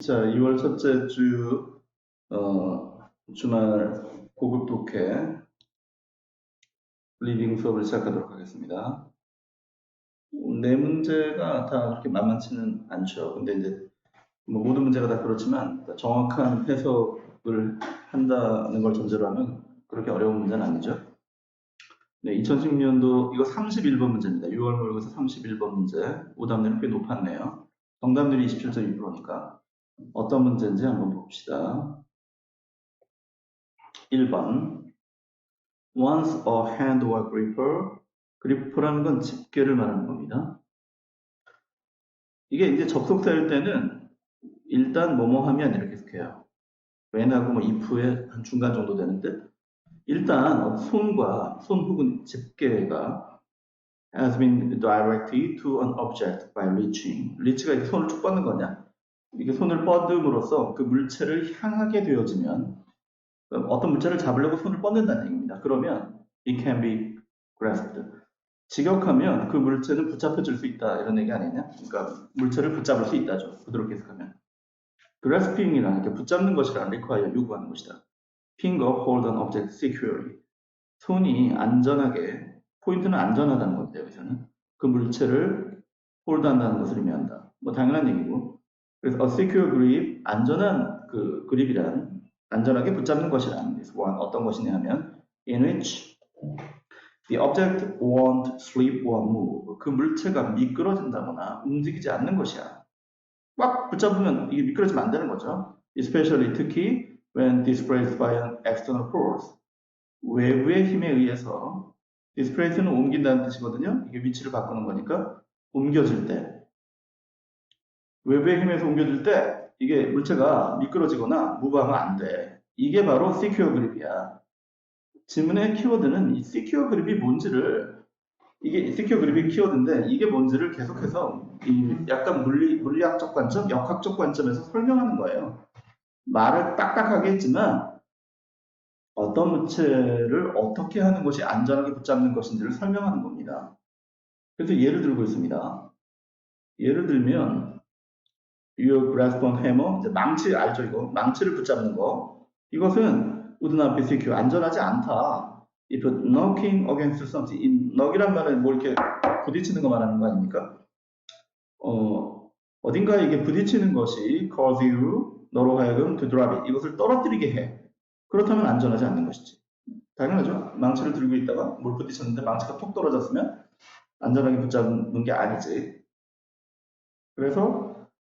자, 2월 첫째 주 주말 고급 독해 리딩 수업을 시작하도록 하겠습니다. 네 문제가 다 그렇게 만만치는 않죠. 근데 이제 뭐 모든 문제가 다 그렇지만 정확한 해석을 한다는 걸 전제로 하면 그렇게 어려운 문제는 아니죠. 네, 2016년도 이거 31번 문제입니다. 6월 모의고사 31번 문제. 오답률이 꽤 높았네요. 정답률이 27.2%니까 어떤 문제인지 한번 봅시다. 1번 Once a hand or gripper. gripper라는 건 집게를 말하는 겁니다. 이게 이제 접속사일 때는 일단 뭐뭐 하면 이렇게 해석해요. when하고 뭐 if의 한 중간 정도 되는 뜻. 일단 손과 손 혹은 집게가 has been directed to an object by reaching. reach가 이렇게 손을 쭉 뻗는 거냐? 이게 손을 뻗음으로써 그 물체를 향하게 되어지면 어떤 물체를 잡으려고 손을 뻗는다는 얘기입니다. 그러면 it can be grasped. 직역하면 그 물체는 붙잡혀질 수 있다 이런 얘기 아니냐? 그러니까 물체를 붙잡을 수 있다죠. 부드럽게 해석하면. grasping이라는 게 붙잡는 것이라는 require 요구하는 것이다. finger hold an object securely. 손이 안전하게, 포인트는 안전하다는 겁니다. 여기서는 그 물체를 홀드한다는 것을 의미한다. 뭐 당연한 얘기고. 그래서 a secure grip, 안전한 그 그립이란 안전하게 붙잡는 것이란 어떤 것이냐 하면 in which the object won't slip or move. 그 물체가 미끄러진다거나 움직이지 않는 것이야. 꽉 붙잡으면 이게 미끄러지면 안 되는 거죠. Especially 특히 when displaced by an external force. 외부의 힘에 의해서 displace는 옮긴다는 뜻이거든요. 이게 위치를 바꾸는 거니까 옮겨질 때 외부의 힘에서 옮겨질 때 이게 물체가 미끄러지거나 무브하면 안 돼. 이게 바로 secure grip이야. 질문의 키워드는 이 secure grip이 뭔지를 이게 secure grip이 키워드인데 이게 뭔지를 계속해서 이 약간 물리학적 관점, 역학적 관점에서 설명하는 거예요. 말을 딱딱하게 했지만 어떤 물체를 어떻게 하는 것이 안전하게 붙잡는 것인지를 설명하는 겁니다. 그래서 예를 들고 있습니다. 예를 들면 you grasp on hammer, 이제 망치 알죠 이거? 망치를 붙잡는 거. 이것은 would not be secure, 안전하지 않다. If knocking against something, 이 knock이란 말은 뭐 이렇게 부딪히는 거 말하는 거 아닙니까? 어딘가에 이게 부딪히는 것이 cause you, 너로 하여금 to drop it, 이것을 떨어뜨리게 해. 그렇다면 안전하지 않는 것이지. 당연하죠. 망치를 들고 있다가 뭘 부딪혔는데 망치가 톡 떨어졌으면 안전하게 붙잡는 게 아니지. 그래서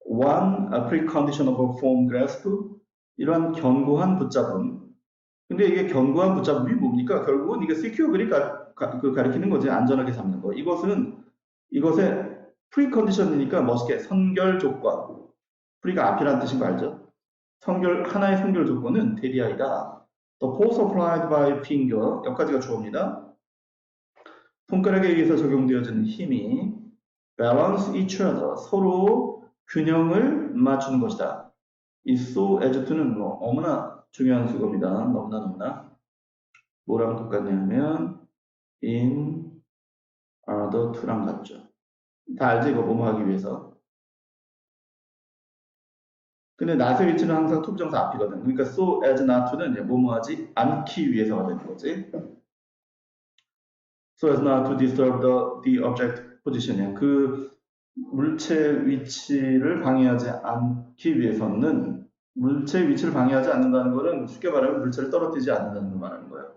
one precondition of a firm grasp, 이러한 견고한 붙잡음. 근데 이게 견고한 붙잡음이 뭡니까? 결국은 이게 secure grip 가리키는 거지. 안전하게 잡는 거. 이것의 precondition이니까 멋있게 선결 조건. pre가 앞이라는 뜻인 거 알죠? 하나의 선결 조건은 대리하이다. The force applied by finger, 여기까지가 주어입니다. 손가락에 의해서 적용되어지는 힘이 balance each other, 서로 균형을 맞추는 것이다. 이 so as to는 뭐 너무나 중요한 수고입니다. 너무나 뭐랑 똑같냐면 in order to랑 같죠. 다 알지 이거 뭐뭐 하기 위해서. 근데 not의 위치는 항상 투부정사 앞이거든. 그러니까 so as not to는 뭐뭐 하지 않기 위해서가 되는 거지. So as not to disturb the object position이야. 그 물체 위치를 방해하지 않기 위해서는 물체 위치를 방해하지 않는다는 것은 쉽게 말하면 물체를 떨어뜨리지 않는다는 걸 말하는 거예요.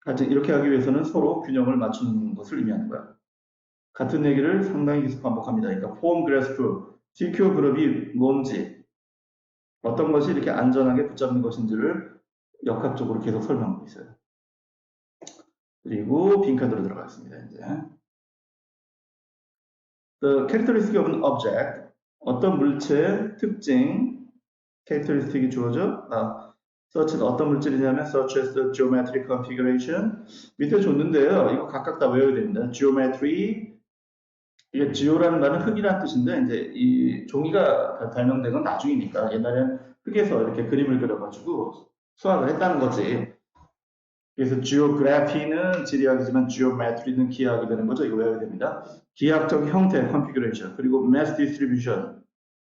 하여튼 이렇게 하기 위해서는 서로 균형을 맞추는 것을 의미하는 거야. 같은 얘기를 상당히 계속 반복합니다. 그러니까 form grasp, secure grip이 뭔지, 어떤 것이 이렇게 안전하게 붙잡는 것인지를 역학적으로 계속 설명하고 있어요. 그리고 빈칸으로 들어가겠습니다. 이제 The characteristic of an object, 어떤 물체의 특징, characteristic이 주어져. such 어떤 물질이냐면 such as the geometric configuration. 밑에 줬는데요. 이거 각각 다 외워야 됩니다. geometry, 이게 geo라는 말은 흙이라는 뜻인데 이제 이 종이가 발명된 건 나중이니까 옛날에는 흙에서 이렇게 그림을 그려가지고 수학을 했다는 거지. 그래서 geography는 지리학이지만 geometry는 기하학이 되는 거죠. 이거 외워야 됩니다. 기하학적 형태, configuration, 그리고 mass distribution,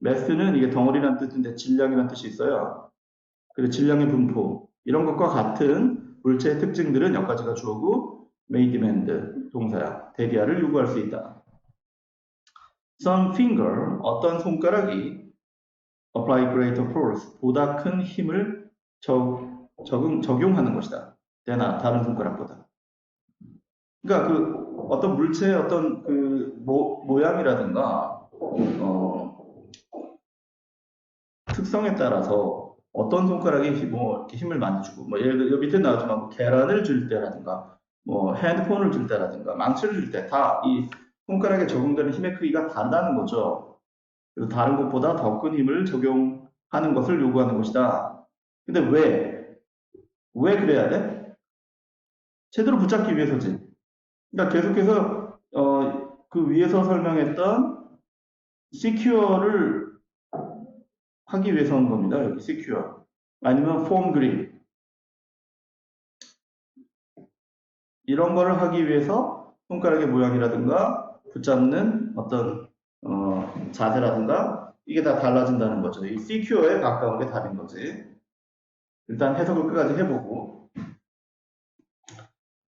mass는 이게 덩어리란 뜻인데 질량이란 뜻이 있어요. 그리고 질량의 분포 이런 것과 같은 물체의 특징들은 여기까지가 주어고 may demand 동사야. 대기하를 요구할 수 있다. Some finger 어떤 손가락이 apply greater force 보다 큰 힘을 적용하는 것이다. 다른 손가락보다. 그러니까 그 어떤 물체의 어떤 그 모양이라든가 특성에 따라서 어떤 손가락이 뭐 이렇게 힘을 많이 주고 뭐 예를 들어 밑에 나오지만 뭐 계란을 줄 때라든가 뭐 핸드폰을 줄 때라든가 망치를 줄 때 다 이 손가락에 적용되는 힘의 크기가 다르다는 거죠. 그래서 다른 것보다 더 큰 힘을 적용하는 것을 요구하는 것이다. 근데 왜 그래야 돼? 제대로 붙잡기 위해서지. 그러니까 계속해서 그 위에서 설명했던 secure를 하기 위해서 한 겁니다. 여기 secure. 아니면 form grip. 이런 거를 하기 위해서 손가락의 모양이라든가 붙잡는 어떤 자세라든가 이게 다 달라진다는 거죠. 이 secure에 가까운 게 답인 거지. 일단 해석을 끝까지 해보고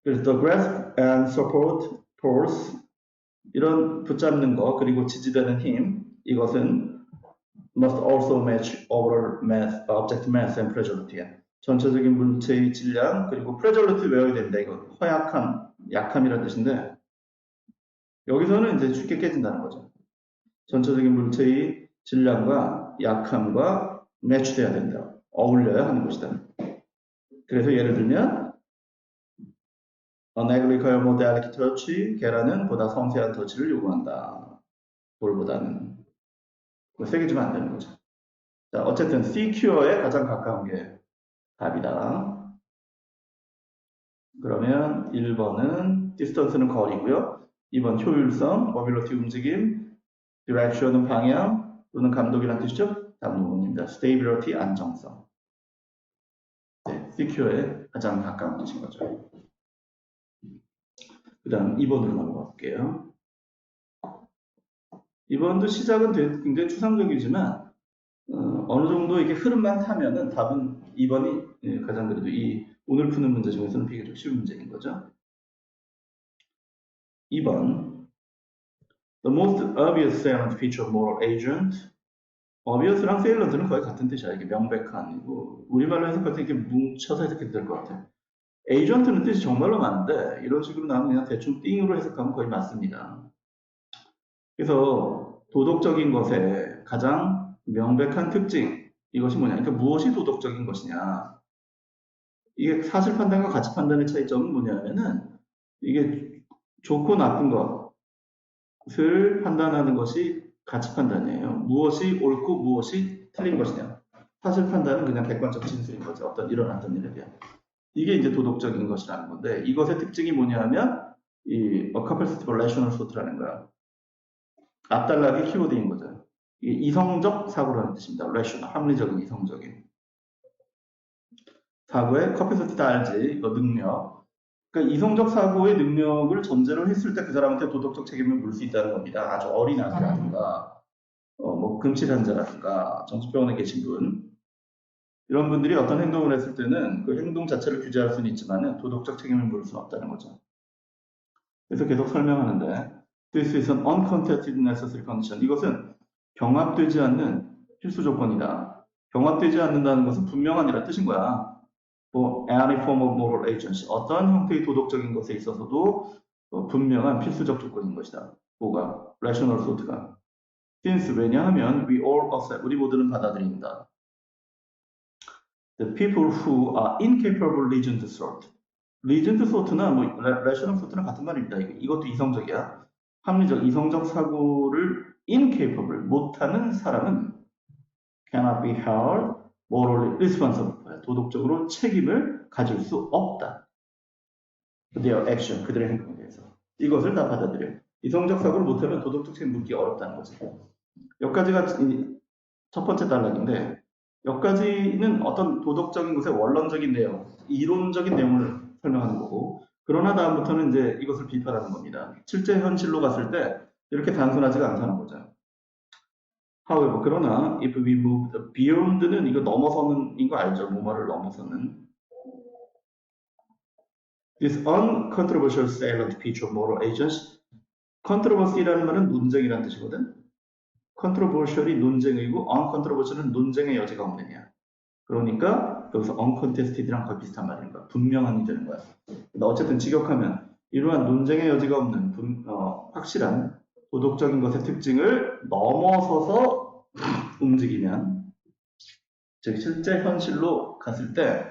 그래서 the grasp and support force 이런 붙잡는 거 그리고 지지되는 힘 이것은 must also match overall mass, object mass and pressure. 전체적인 물체의 질량 그리고 pressure 외워야 된다. 이거 허약함, 약함이라는 뜻인데 여기서는 이제 쉽게 깨진다는 거죠. 전체적인 물체의 질량과 약함과 매치돼야 된다. 어울려야 하는 것이다. 그래서 예를 들면 An egg requires more delicate touch. 계란은 보다 섬세한 터치를 요구한다. 돌보다는. 세게 주면 안 되는 거죠. 자, 어쨌든 secure에 가장 가까운 게 답이다. 그러면 1번은 distance는 거리고요. 2번 효율성, mobility 움직임, direction은 방향 또는 감독이라는 뜻이죠. 다음 부분입니다. stability 안정성. 네, secure에 가장 가까운 뜻인 거죠. 그 다음 2번으로 넘어가 볼게요. 2번도 시작은 굉장히 추상적이지만 어느 정도 이게 흐름만 타면은 답은 2번이 가장 그래도 이 오늘 푸는 문제 중에서는 비교적 쉬운 문제인 거죠. 2번 The most obvious salient feature of moral agent. obvious랑 salent는 거의 같은 뜻이야. 이게 명백한. 우리말로 해석할 때 이렇게 뭉쳐서 해석해도 될 것 같아요. agent는 뜻이 정말로 많은데 이런 식으로 나는 그냥 대충 띵으로 해석하면 거의 맞습니다. 그래서 도덕적인 것의 가장 명백한 특징 이것이 뭐냐? 그러니까 무엇이 도덕적인 것이냐? 이게 사실 판단과 가치 판단의 차이점은 뭐냐면은 이게 좋고 나쁜 것을 판단하는 것이 가치 판단이에요. 무엇이 옳고 무엇이 틀린 것이냐. 사실 판단은 그냥 객관적 진술인 거죠. 어떤 일어났던 일에 대한. 이게 이제 도덕적인 것이라는 건데 이것의 특징이 뭐냐면 이 capacity relational thought라는 거야. 앞달락의 키워드인 거죠. 이게 이성적 사고라는 뜻입니다. rational, 합리적인, 이성적인. 사고의 capacity 다 알지? 이거 능력. 그러니까 이성적 사고의 능력을 전제로 했을 때 그 사람한테 도덕적 책임을 물 수 있다는 겁니다. 아주 어린 아이라든가, 뭐 금칠환자라든가, 정신병원에 계신 분 이런 분들이 어떤 행동을 했을 때는 그 행동 자체를 규제할 수는 있지만 도덕적 책임을 물을 수는 없다는 거죠. 그래서 계속 설명하는데 This is an uncontested necessary condition. 이것은 경합되지 않는 필수 조건이다. 경합되지 않는다는 것은 분명한이라 뜻인 거야. For any form of moral agency. 어떤 형태의 도덕적인 것에 있어서도 분명한 필수적 조건인 것이다. 뭐가? Rational thought가. Since 왜냐하면 we all accept. 우리 모두는 받아들인다. The people who are incapable reasoned thought. reasoned thought나 뭐 rational thought랑 같은 말입니다. 이것도 이성적이야. 합리적, 이성적 사고를 incapable, 못하는 사람은 cannot be held morally responsible. 도덕적으로 책임을 가질 수 없다. their action, 그들의 행동에 대해서. 이것을 다 받아들여요. 이성적 사고를 못하면 도덕적 책임 묻기 어렵다는 거죠. 여기까지가 첫 번째 단락인데 여기까지는 어떤 도덕적인 것의 원론적인 내용, 이론적인 내용을 설명하는 거고 그러나 다음부터는 이제 이것을 비판하는 겁니다. 실제 현실로 갔을 때 이렇게 단순하지가 않다는 거죠. However, 그러나 if we move beyond는 이거 넘어서는 인 거 알죠? 뭐뭐를 넘어서는. This uncontroversial salient feature of moral agents. controversy라는 말은 논쟁이라는 뜻이거든. controversial이 논쟁이고 uncontroversial은 논쟁의 여지가 없느냐. 그러니까 여기서 uncontested랑 거의 비슷한 말인 거야. 분명한이 되는 거야. 어쨌든 직역하면 이러한 논쟁의 여지가 없는 확실한 도덕적인 것의 특징을 넘어서서 움직이면, 즉 실제 현실로 갔을 때,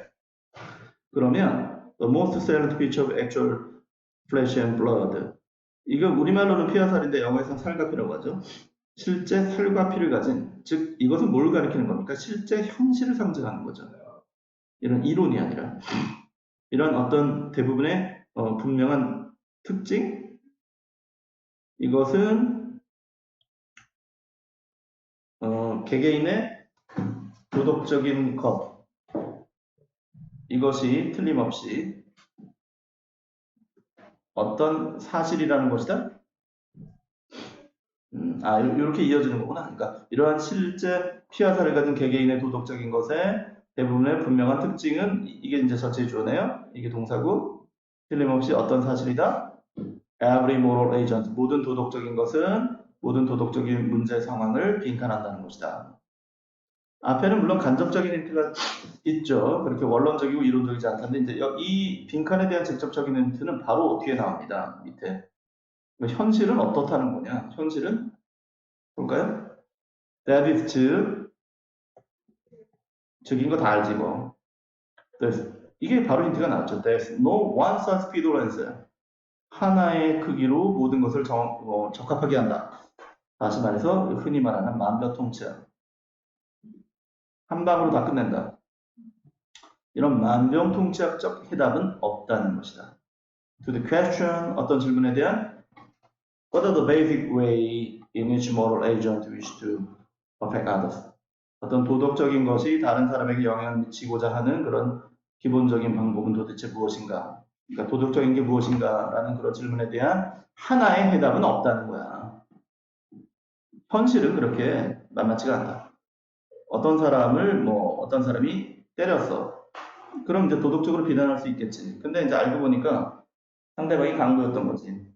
그러면 the most salient feature of actual flesh and blood, 이거 우리말로는 피와 살인데 영어에서는 살과 피라고 하죠. 실제 살과 피를 가진, 즉 이것은 뭘 가리키는 겁니까? 실제 현실을 상징하는 거죠. 이런 이론이 아니라 이런 어떤 대부분의 분명한 특징, 이것은 개개인의 도덕적인 것, 이것이 틀림없이 어떤 사실이라는 것이다. 이렇게 이어지는 거구나. 그러니까 이러한 실제 피와 살을 가진 개개인의 도덕적인 것의 대부분의 분명한 특징은, 이게 이제 전체 주어네요. 이게 동사고, 틀림없이 어떤 사실이다? Every moral agent, 모든 도덕적인 것은 모든 도덕적인 문제 상황을 빈칸한다는 것이다. 앞에는 물론 간접적인 힌트가 있죠. 그렇게 원론적이고 이론적이지 않던데, 이제 이 빈칸에 대한 직접적인 힌트는 바로 뒤에 나옵니다. 밑에. 현실은 어떻다는 거냐? 현실은 볼까요? That is 즉인 거 다 알지 뭐. 이게 바로 힌트가 나왔죠. There's no one size fits all. 하나의 크기로 모든 것을 적합하게 한다. 다시 말해서 흔히 말하는 만병통치약. 한 방으로 다 끝낸다. 이런 만병통치약적 해답은 없다는 것이다. To the question, 어떤 질문에 대한 What are the basic way in which moral agents wish to affect others? 어떤 도덕적인 것이 다른 사람에게 영향을 미치고자 하는 그런 기본적인 방법은 도대체 무엇인가? 그러니까 도덕적인 게 무엇인가라는 그런 질문에 대한 하나의 해답은 없다는 거야. 현실은 그렇게 만만치가 않다. 어떤 사람이 때렸어. 그럼 이제 도덕적으로 비난할 수 있겠지. 근데 이제 알고 보니까 상대방이 강도였던 거지.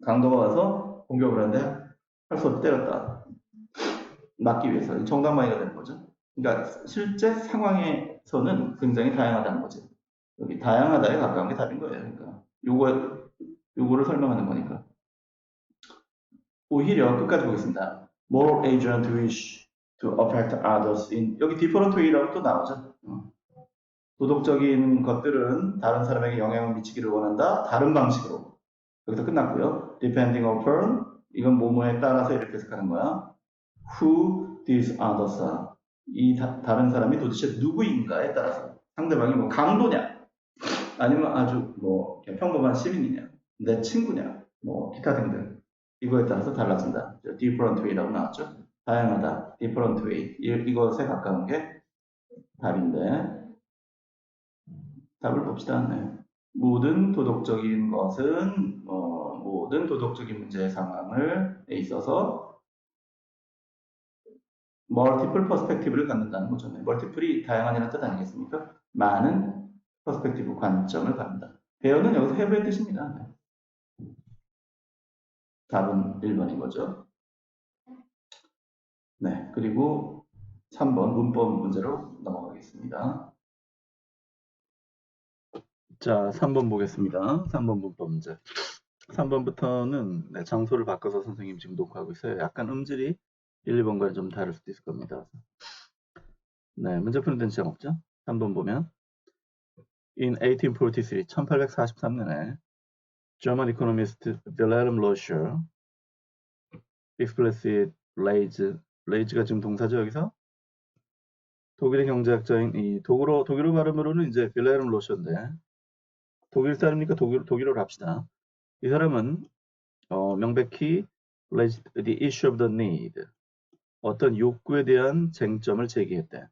강도가 와서 공격을 하는데 할 수 없이 때렸다. 막기 위해서. 정당방위가 되는 거죠. 그러니까 실제 상황에서는 굉장히 다양하다는 거지. 여기 다양하다에 가까운 게 답인 거예요. 그러니까 요거를 설명하는 거니까. 오히려 끝까지 보겠습니다. Moral agent wish to affect others in, 여기 different way라고 또 나오죠. 도덕적인 것들은 다른 사람에게 영향을 미치기를 원한다. 다른 방식으로. 여기서 끝났고요. Depending upon, 이건 뭐뭐에 따라서 이렇게 해석하는 거야. Who these others are. 이 다른 사람이 도대체 누구인가에 따라서. 상대방이 뭐 강도냐, 아니면 아주 뭐 평범한 시민이냐, 내 친구냐, 뭐 기타 등등. 이거에 따라서 달라진다. different way라고 나왔죠. 다양하다. different way. 이것에 가까운 게 답인데, 답을 봅시다. 네. 모든 도덕적인 것은 모든 도덕적인 문제 상황에 있어서 멀티플 퍼스펙티브를 갖는다는 거죠. 멀티플이 다양한이라는 뜻 아니겠습니까? 많은 퍼스펙티브, 관점을 갖는다. 배우는 여기서 해부의 뜻입니다. 답은 1번인 거죠. 네, 그리고 3번 문법 문제로 넘어가겠습니다. 자, 3번 보겠습니다. 3번 문법 문제. 3번부터는 장소를 바꿔서 선생님 지금 녹화하고 있어요. 약간 음질이 1, 2번과는 좀 다를 수도 있을 겁니다. 네, 문제 푸는 데는 지장 없죠? 3번 보면 In 1843, 1843년에 German economist Wilhelm Loescher explicit raise가 지금 동사죠, 여기서? 독일의 경제학자인 이 독일어 발음으로는 이제 Wilhelm Loescher인데, 독일 사람이니까 독일어로 합시다. 이 사람은 명백히 raised the issue of the need, 어떤 욕구에 대한 쟁점을 제기했대.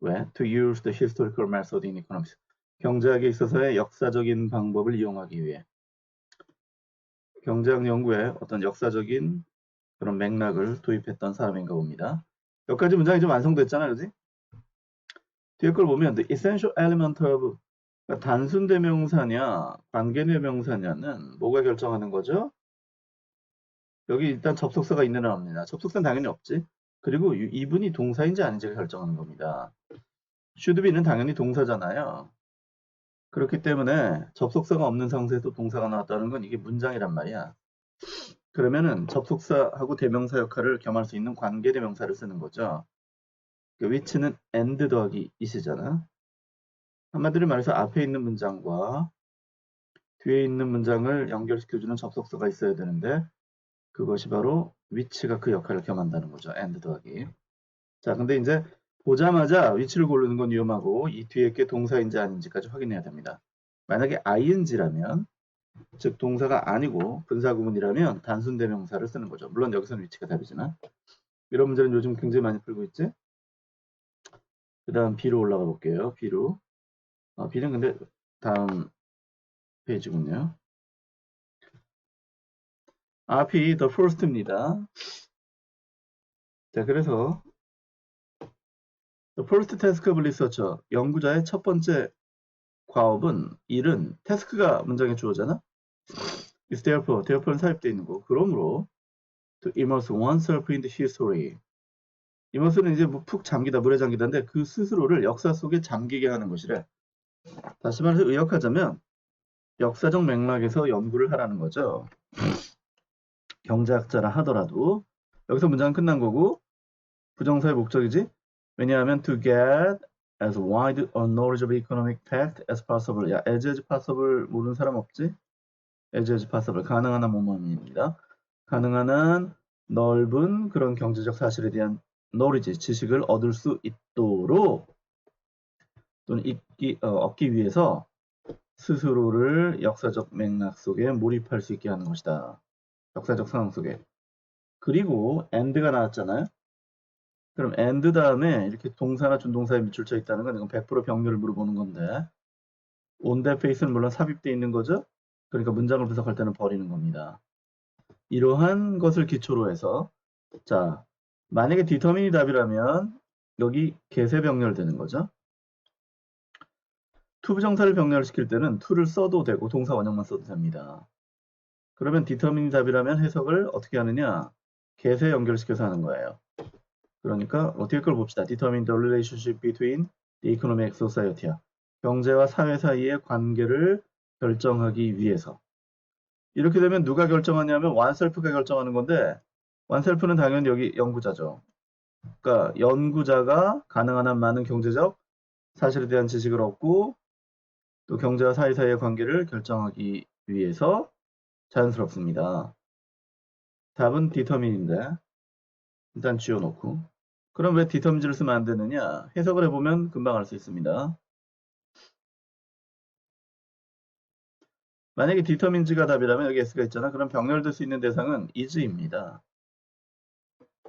왜? To use the historical method in economics. 경제학에 있어서의 역사적인 방법을 이용하기 위해. 경제학 연구에 어떤 역사적인 그런 맥락을 도입했던 사람인가 봅니다. 여기까지 문장이 좀 완성됐잖아요, 그지? 뒤에 걸 보면 the essential element of 그러니까 단순 대명사냐 관계 대명사냐는 뭐가 결정하는 거죠? 여기 일단 접속사가 있느냐 없느냐. 접속사는 당연히 없지. 그리고 이분이 동사인지 아닌지가 결정하는 겁니다. should be는 당연히 동사잖아요. 그렇기 때문에 접속사가 없는 상태에서 동사가 나왔다는 건 이게 문장이란 말이야. 그러면은 접속사하고 대명사 역할을 겸할 수 있는 관계 대명사를 쓰는 거죠. 그 which는 and 더하기 is잖아. 한마디로 말해서 앞에 있는 문장과 뒤에 있는 문장을 연결시켜주는 접속사가 있어야 되는데 그것이 바로 which가 그 역할을 겸한다는 거죠. and 더하기. 자, 근데 이제 보자마자 which를 고르는 건 위험하고 이 뒤에 게 동사인지 아닌지까지 확인해야 됩니다. 만약에 ing라면 즉 동사가 아니고 분사구문이라면 단순 대명사를 쓰는 거죠. 물론 여기서는 which가 답이지만 이런 문제는 요즘 굉장히 많이 풀고 있지. 그 다음 B로 올라가 볼게요. B로. B는 근데 다음 페이지군요. B, the first입니다. 자, 그래서 the first task of researcher, 연구자의 첫 번째 과업은, 일은, task가 문장의 주어잖아? is therefore는 삽입되어 있는 거. 그러므로 to immerse oneself in the history. immerse는 이제 뭐 푹 잠기다, 물에 잠기다인데 그 스스로를 역사 속에 잠기게 하는 것이래. 다시 말해서 의역하자면 역사적 맥락에서 연구를 하라는 거죠. 경제학자라 하더라도 여기서 문장은 끝난 거고 부정사의 목적이지. 왜냐하면 to get as wide a knowledge of economic fact as possible. 야, as possible 모르는 사람 없지? as possible 가능한 한 뭐뭐입니다. 가능한 한 넓은 그런 경제적 사실에 대한 knowledge, 지식을 얻을 수 있도록 또는 얻기 위해서 스스로를 역사적 맥락 속에 몰입할 수 있게 하는 것이다. 역사적 상황 속에. 그리고 and가 나왔잖아요. 그럼 and 다음에 이렇게 동사나 준동사에 밑줄쳐 있다는 건 이건 100% 병렬을 물어보는 건데 on that face는 물론 삽입되어 있는 거죠. 그러니까 문장을 분석할 때는 버리는 겁니다. 이러한 것을 기초로 해서 자, 만약에 determine이 답이라면 여기 계세 병렬되는 거죠. to 부정사를 병렬시킬 때는 to를 써도 되고 동사 원형만 써도 됩니다. 그러면 determine이 답이라면 해석을 어떻게 하느냐? 계세 연결시켜서 하는 거예요. 그러니까 어떻게 걸 봅시다. determine the relationship between the economic society야. 경제와 사회 사이의 관계를 결정하기 위해서. 이렇게 되면 누가 결정하냐면 oneself가 결정하는 건데 oneself는 당연히 여기 연구자죠. 그러니까 연구자가 가능한 한 많은 경제적 사실에 대한 지식을 얻고 또 경제와 사회 사이의 관계를 결정하기 위해서 자연스럽습니다. 답은 determine인데 일단 지워놓고 그럼 왜 determine를 쓰면 안 되느냐? 해석을 해보면 금방 알 수 있습니다. 만약에 determine가 답이라면 여기 s가 있잖아. 그럼 병렬될 수 있는 대상은 is입니다.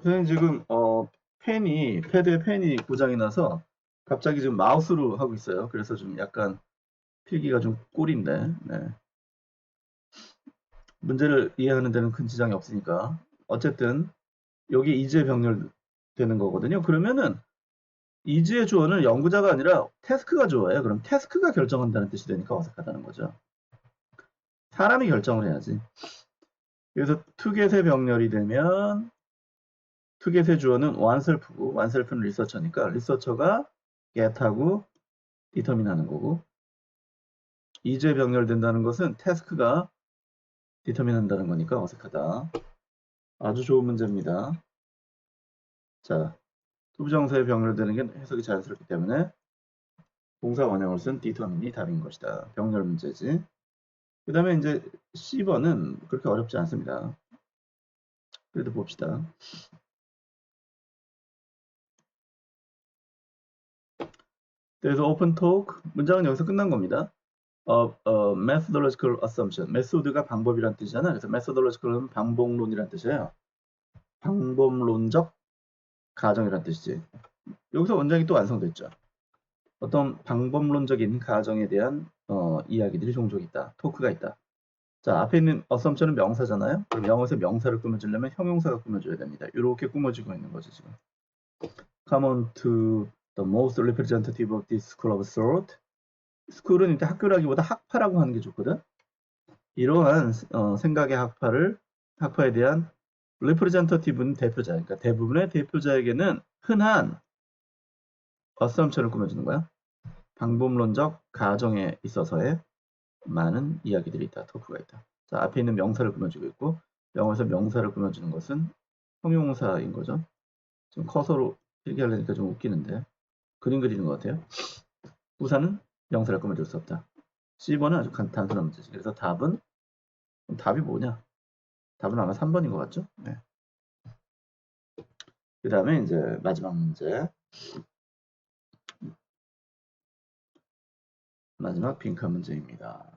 선생님 지금 패드에 펜이 고장이 나서 갑자기 지금 마우스로 하고 있어요. 그래서 좀 약간 필기가 좀 꼴인데 네. 문제를 이해하는 데는 큰 지장이 없으니까 어쨌든 여기 is에 병렬되는 거거든요. 그러면은 is의 주어는 연구자가 아니라 태스크가 주어예요. 그럼 태스크가 결정한다는 뜻이 되니까 어색하다는 거죠. 사람이 결정을 해야지. 그래서 투겟의 병렬이 되면 투겟의 주어는 oneself고 oneself는 리서처니까 리서처가 get하고 determine 하는 거고 is에 병렬된다는 것은 task가 determine 한다는 거니까 어색하다. 아주 좋은 문제입니다. 자, 투부정사에 병렬되는 게 해석이 자연스럽기 때문에 동사 원형을 쓴 determine이 답인 것이다. 병렬 문제지. 그 다음에 이제 C번은 그렇게 어렵지 않습니다. 그래도 봅시다. 그래서 open talk 문장은 여기서 끝난 겁니다. methodological assumption. 메소드가 방법이란 뜻이잖아. 그래서 methodological은 방법론이란 뜻이에요. 방법론적 가정이란 뜻이지. 여기서 원장이 또 완성됐죠. 어떤 방법론적인 가정에 대한 이야기들이 종종 있다. 토크가 있다. 자, 앞에 있는 assumption은 명사잖아요. 그럼 영어에서 명사를 꾸며주려면 형용사가 꾸며줘야 됩니다. 이렇게 꾸며지고 있는 거죠, 지금. Come on to the most representative of this school of thought. school은 일단 학교라기보다 학파라고 하는 게 좋거든. 이러한 생각의 학파에 대한 representative는 대표자, 그러니까 대부분의 대표자에게는 흔한 assumption을 꾸며주는 거야. 방법론적 가정에 있어서의 많은 이야기들이 있다, 토크가 있다. 자, 앞에 있는 명사를 꾸며주고 있고, 영어에서 명사를 꾸며주는 것은 형용사인 거죠. 지금 커서로 필기하려니까 좀 웃기는데, 그림 그리는 것 같아요. 부사는 명사를 꾸며줄 수 없다. C번은 아주 단순한 문제지. 그래서 답이 뭐냐? 답은 아마 3번인 것 같죠? 네. 그 다음에 이제 마지막 문제. 마지막 빈칸 문제입니다.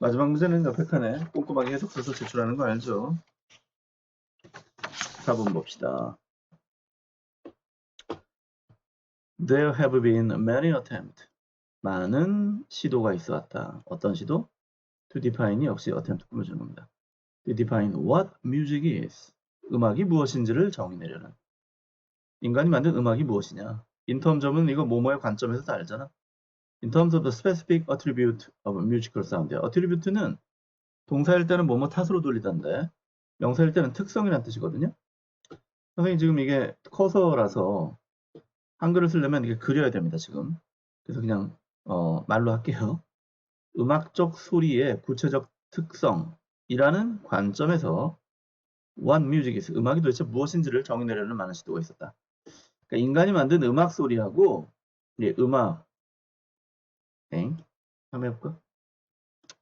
마지막 문제는 옆에 칸에 꼼꼼하게 해석 써서 제출하는 거 알죠? 4번 봅시다. There have been many attempts. 많은 시도가 있어 왔다. 어떤 시도? To define이 역시 attempt 꾸며주는 겁니다. To define what music is. 음악이 무엇인지를 정의내려는. 인간이 만든 음악이 무엇이냐? In terms of은 이거 뭐뭐의 관점에서 다 알잖아. In terms of the specific attribute of musical sound. attribute는 동사일 때는 뭐뭐 탓으로 돌리던데 명사일 때는 특성이라는 뜻이거든요. 선생님 지금 이게 커서라서 한글을 쓰려면 이게 그려야 됩니다. 지금. 그래서 그냥 말로 할게요. 음악적 소리의 구체적 특성이라는 관점에서 what music is, 음악이 도대체 무엇인지를 정의내려는 많은 시도가 있었다. 그러니까 인간이 만든 음악 소리하고 음악 한번 해볼까?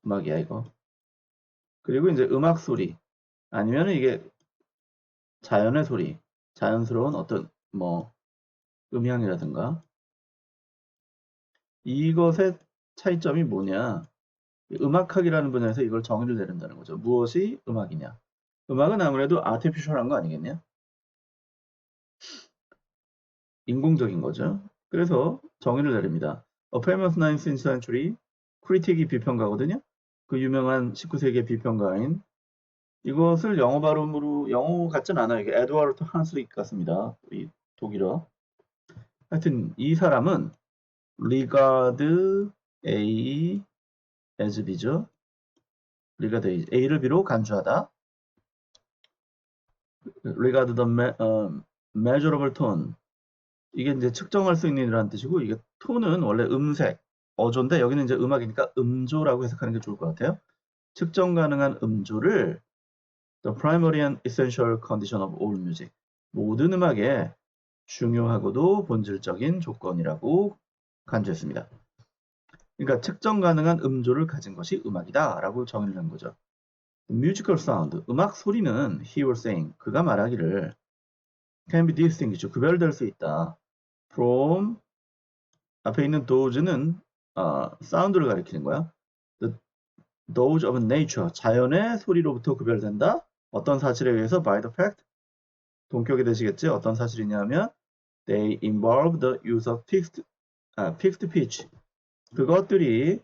음악이야 이거. 그리고 이제 음악 소리 아니면 이게 자연의 소리, 자연스러운 어떤 뭐 음향이라든가 이것의 차이점이 뭐냐? 음악학이라는 분야에서 이걸 정의를 내린다는 거죠. 무엇이 음악이냐? 음악은 아무래도 아티피셜한 거 아니겠냐? 인공적인 거죠. 그래서 정의를 내립니다. A famous 19th century critic이 비평가거든요. 그 유명한 19세기 비평가인 이것을 영어 발음으로 영어 같진 않아요. 이게 에드와르트 한슬릭 같습니다. 이 독일어. 하여튼 이 사람은 regard A as B죠. regard A를 B로 간주하다. regard the measurable tone. 이게 이제 측정할 수 있는 이라는 뜻이고 이게 톤은 원래 음색, 어조인데 여기는 이제 음악이니까 음조라고 해석하는 게 좋을 것 같아요. 측정 가능한 음조를 the primary and essential condition of all music. 모든 음악의 중요하고도 본질적인 조건이라고 간주했습니다. 그러니까 측정 가능한 음조를 가진 것이 음악이다 라고 정의를 한 거죠. musical sound, 음악 소리는 he was saying, 그가 말하기를 can be distinguished, 구별될 수 있다. from 앞에 있는 those는 사운드를 가리키는 거야. those of nature, 자연의 소리로부터 구별된다. 어떤 사실에 의해서 by the fact, 동격이 되시겠지. 어떤 사실이냐면 they involve the use of fixed pitch. 그것들이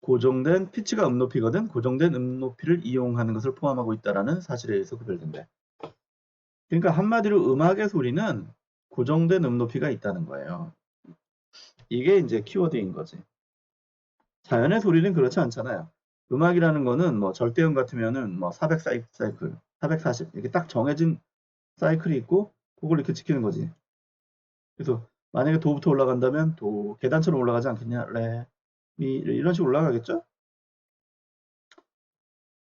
고정된 피치가 음높이거든. 고정된 음높이를 이용하는 것을 포함하고 있다라는 사실에 의해서 구별된대. 그러니까 한마디로 음악의 소리는 고정된 음높이가 있다는 거예요. 이게 이제 키워드인 거지. 자연의 소리는 그렇지 않잖아요. 음악이라는 거는 뭐 절대음 같으면은 뭐 400 사이클, 440 이렇게 딱 정해진 사이클이 있고 그걸 이렇게 지키는 거지. 그래서 만약에 도부터 올라간다면 도, 계단처럼 올라가지 않겠냐? 레, 미 이런 식으로 올라가겠죠?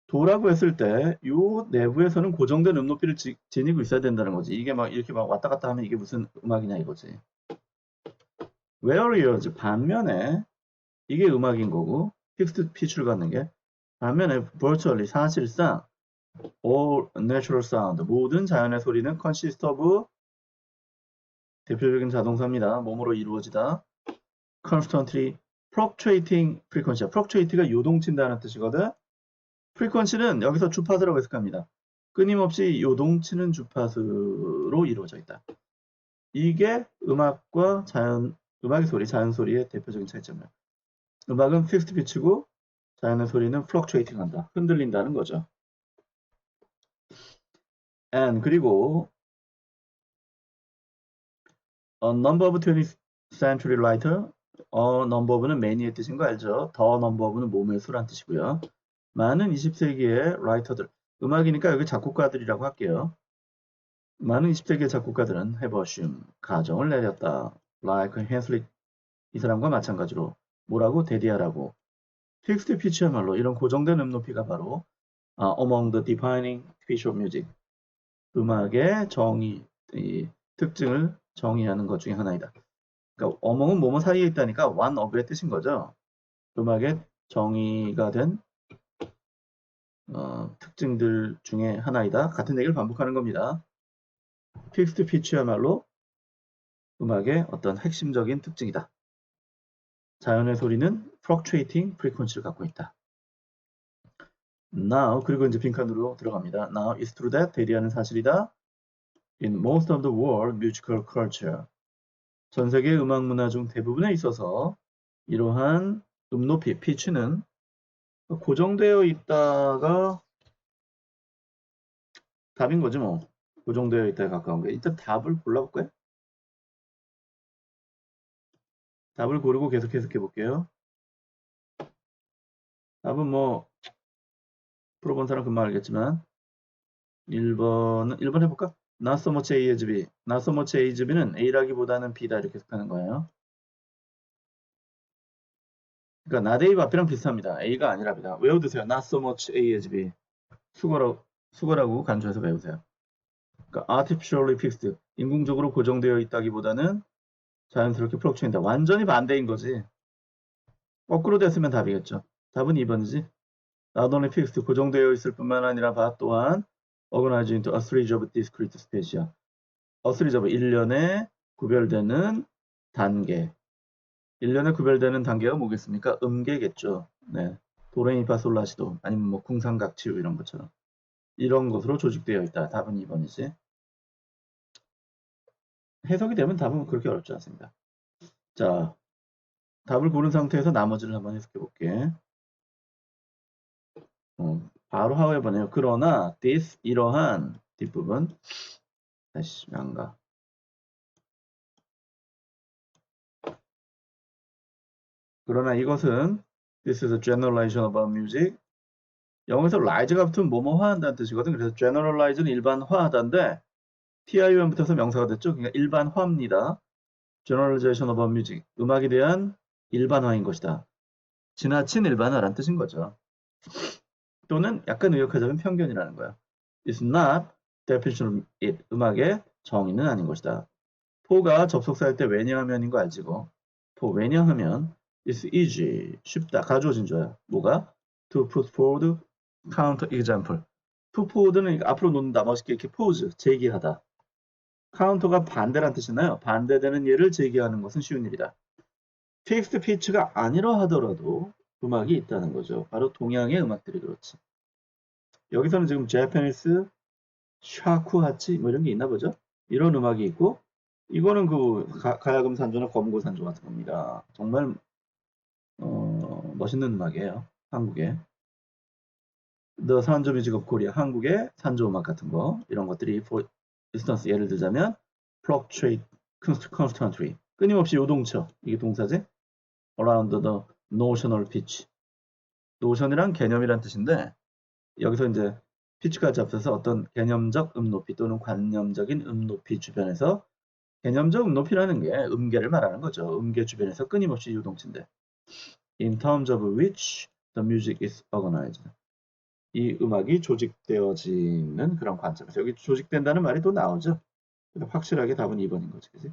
도라고 했을 때 이 내부에서는 고정된 음높이를 지니고 있어야 된다는 거지. 이게 막 이렇게 막 왔다 갔다 하면 이게 무슨 음악이냐 이거지. whereas 반면에 이게 음악인 거고 픽스드 피치를 갖는 게 반면에 virtually 사실상 all natural sound 모든 자연의 소리는 consist of 대표적인 자동사입니다. 몸으로 이루어지다. constantly fluctuating frequency. fluctuate가 요동친다는 뜻이거든. frequency는 여기서 주파수라고 해석합니다. 끊임없이 요동치는 주파수로 이루어져 있다. 이게 음악과 음악의 소리, 자연 소리의 대표적인 차이점이에요. 음악은 픽스드 피치고 자연의 소리는 fluctuating 한다. 흔들린다는 거죠. and 그리고 a number of 20th century writer number of는 many의 뜻인 거 알죠? 더 number of는 몸의 수란 뜻이고요. 많은 20세기의 라이터들 음악이니까 여기 작곡가들이라고 할게요. 많은 20세기의 작곡가들은 have assumed 가정을 내렸다. like Hanslick 이 사람과 마찬가지로 뭐라고 대디하라고 픽스드 피치야말로 이런 고정된 높이가 바로 among the defining feature of music 음악의 정의 특징을 정의하는 것 중에 하나이다. 그러니까 among은 뭐뭐 사이에 있다니까 one of의 뜻인 거죠. 음악의 정의가 된 특징들 중에 하나이다. 같은 얘기를 반복하는 겁니다. 픽스드 피치야말로 음악의 어떤 핵심적인 특징이다. 자연의 소리는 fluctuating frequency를 갖고 있다. Now 그리고 이제 빈칸으로 들어갑니다. Now it's true that 대리하는 사실이다. In most of the world musical culture 전 세계 음악 문화 중 대부분에 있어서 이러한 높이 피치는 고정되어 있다가 답인 거지 뭐. 고정되어 있다에 가까운 게. 일단 답을 골라볼까요? 답을 고르고 계속 해석해 볼게요. 답은 뭐 풀어본 사람 금방 알겠지만 1번 해볼까? Not so much A as B. Not so much A as B는 A라기보다는 B다 이렇게 해석하는 거예요. 그러니까 not A 앞이랑 비슷합니다. A가 아니랍니다. 외워두세요. Not so much A as B. 수거라고 간주해서 외우세요. 그러니까 artificially fixed. 인공적으로 고정되어 있다기보다는 자연스럽게 플럭추인다. 완전히 반대인 거지. 거꾸로 됐으면 답이겠죠. 답은 2번이지. Not only fixed. 고정되어 있을 뿐만 아니라 또한 organized into a series of discrete stage야. a series of 1년에 구별되는 단계. 1년에 구별되는 단계가 뭐겠습니까? 음계겠죠. 네. 도레미파솔라시도 아니면 뭐 궁상각치유 이런 것처럼 이런 것으로 조직되어 있다. 답은 2번이지. 해석이 되면 답은 그렇게 어렵지 않습니다. 자, 답을 고른 상태에서 나머지를 한번 해석해 볼게. 바로 however네요. 그러나 this 이러한 뒷부분 다시 안 가. 그러나 이것은 this is a generalization about music. 영어에서 rise가 붙으면 뭐뭐화한다는 뜻이거든. 그래서 generalize는 일반화하다인데 TIU만 붙어서 명사가 됐죠. 그러니까 일반화입니다. generalization about music. 음악에 대한 일반화인 것이다. 지나친 일반화란 뜻인 거죠. 또는 약간 의역하자면 편견이라는 거야. It's not definition of it. 음악의 정의는 아닌 것이다. for가 접속사일 때 왜냐하면인 거 알지고 for 왜냐하면 it's easy 쉽다 가주어진 조야. 뭐가? to put forward counter example. to forward는 앞으로 놓는다 멋있게 이렇게 pose 제기하다. counter가 반대란 뜻이나요? 반대되는 예를 제기하는 것은 쉬운 일이다. fixed pitch가 아니라 하더라도 음악이 있다는 거죠. 바로 동양의 음악들이 그렇지. 여기서는 지금 Japanese 샤쿠하치 뭐 이런 게 있나 보죠. 이런 음악이 있고 이거는 그 가야금 산조나 검고 산조 같은 겁니다. 정말 멋있는 음악이에요. 한국의 The 산조 뮤직 오브 코리아 한국의 산조 음악 같은 거 이런 것들이 for instance 예를 들자면 fluctuate constantly 끊임없이 요동쳐 이게 동사지 around the notional pitch 노션이란 개념이란 뜻인데 여기서 이제 피치까지 앞서서 어떤 개념적 음높이 또는 관념적인 음높이 주변에서 개념적 음높이라는 게 음계를 말하는 거죠. 음계 주변에서 끊임없이 요동친대. In terms of which the music is organized. 이 음악이 조직되어지는 그런 관점에서 여기 조직된다는 말이 또 나오죠. 확실하게 답은 2번인 거지, 그지?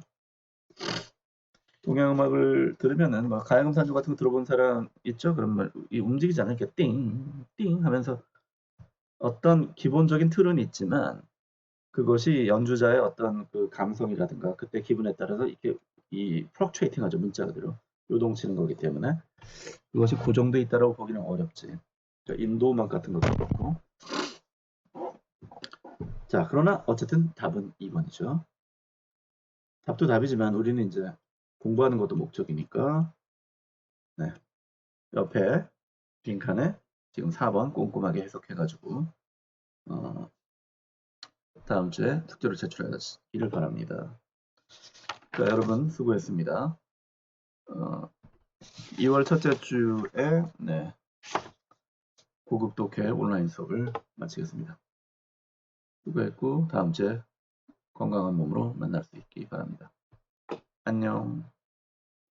동양 음악을 들으면은 뭐 가야금 산조 같은 거 들어본 사람 있죠? 그런 말 움직이잖아요. 이렇게 띵띵 하면서 어떤 기본적인 틀은 있지만 그것이 연주자의 어떤 그 감성이라든가 그때 기분에 따라서 이렇게 이 플럭추에이팅 하죠. 문자 그대로 요동치는 거기 때문에 그것이 고정돼 있다라고 보기는 어렵지. 인도 음악 같은 것도 그렇고. 자, 그러나 어쨌든 답은 2번이죠. 답도 답이지만 우리는 이제 공부하는 것도 목적이니까 네. 옆에 빈칸에 지금 4번 꼼꼼하게 해석해가지고 다음 주에 숙제를 제출하시기를 바랍니다. 자, 여러분 수고했습니다. 2월 첫째 주에 고급 독해 온라인 수업을 마치겠습니다. 수고했고 다음 주에 건강한 몸으로 만날 수 있기 바랍니다. 안녕.